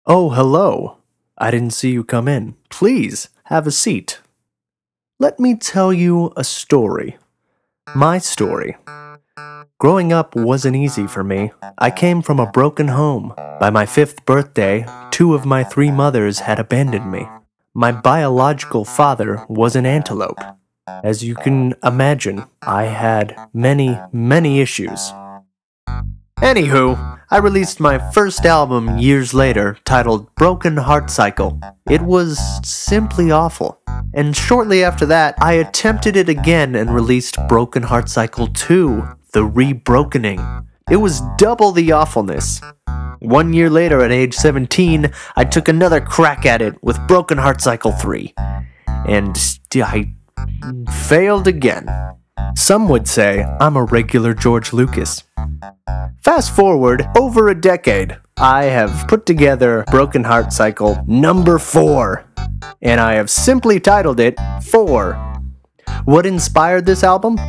Oh, hello. I didn't see you come in. Please, have a seat. Let me tell you a story. My story. Growing up wasn't easy for me. I came from a broken home. By my 5th birthday, 2 of my 3 mothers had abandoned me. My biological father was an antelope. As you can imagine, I had many issues. Anywho, I released my first album years later, titled Broken Heart Cycle. It was simply awful. And shortly after that, I attempted it again and released Broken Heart Cycle 2, The Rebrokening. It was double the awfulness. 1 year later, at age 17, I took another crack at it with Broken Heart Cycle 3. And I failed again. Some would say I'm a regular George Lucas. Fast forward over a decade, I have put together Broken Heart Cycle number 4, and I have simply titled it 4. What inspired this album?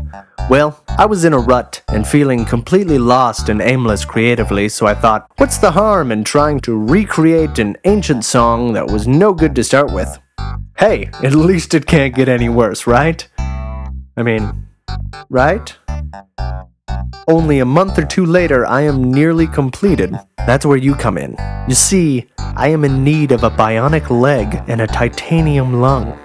Well, I was in a rut and feeling completely lost and aimless creatively, so I thought, what's the harm in trying to recreate an ancient song that was no good to start with? Hey, at least it can't get any worse, right? I mean, right? Only a month or 2 later, I am nearly completed. That's where you come in. You see, I am in need of a bionic leg and a titanium lung.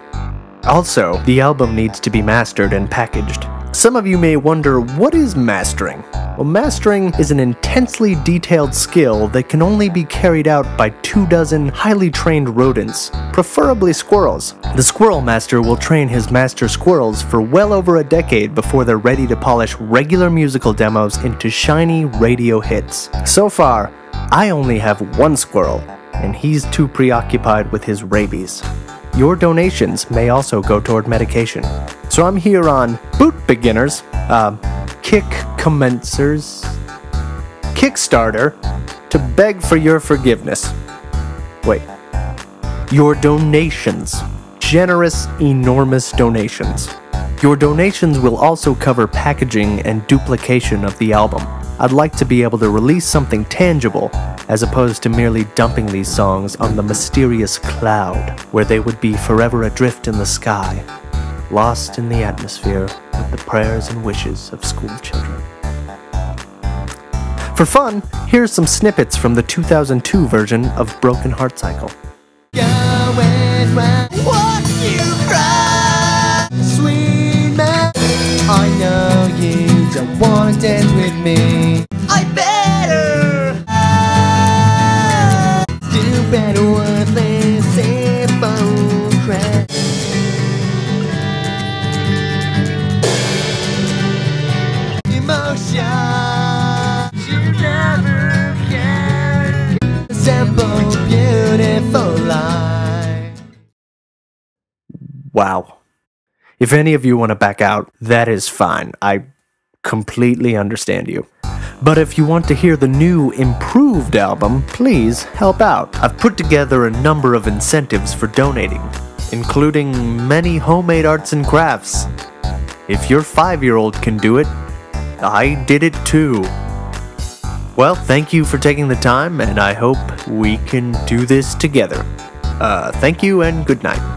Also, the album needs to be mastered and packaged. Some of you may wonder, what is mastering? Well, mastering is an intensely detailed skill that can only be carried out by 24 highly trained rodents, preferably squirrels. The squirrel master will train his master squirrels for well over a decade before they're ready to polish regular musical demos into shiny radio hits. So far, I only have 1 squirrel, and he's too preoccupied with his rabies. Your donations may also go toward medication. So I'm here on Boot Beginners, Kick Commencers, Kickstarter, to beg for your forgiveness. Wait. Your donations. Generous, enormous donations. Your donations will also cover packaging and duplication of the album. I'd like to be able to release something tangible, as opposed to merely dumping these songs on the mysterious cloud, where they would be forever adrift in the sky, lost in the atmosphere with the prayers and wishes of school children. For fun, here's some snippets from the 2002 version of Broken Heart Cycle. I know you don't wanna dance with me. I better do better worthless hypocrite. Emotion you never can. Simple, beautiful life. Wow. If any of you want to back out, that is fine. I completely understand you. But if you want to hear the new, improved album, please help out. I've put together a number of incentives for donating, including many homemade arts and crafts. If your 5-year-old can do it, I did it too. Well, thank you for taking the time, and I hope we can do this together. Thank you and good night.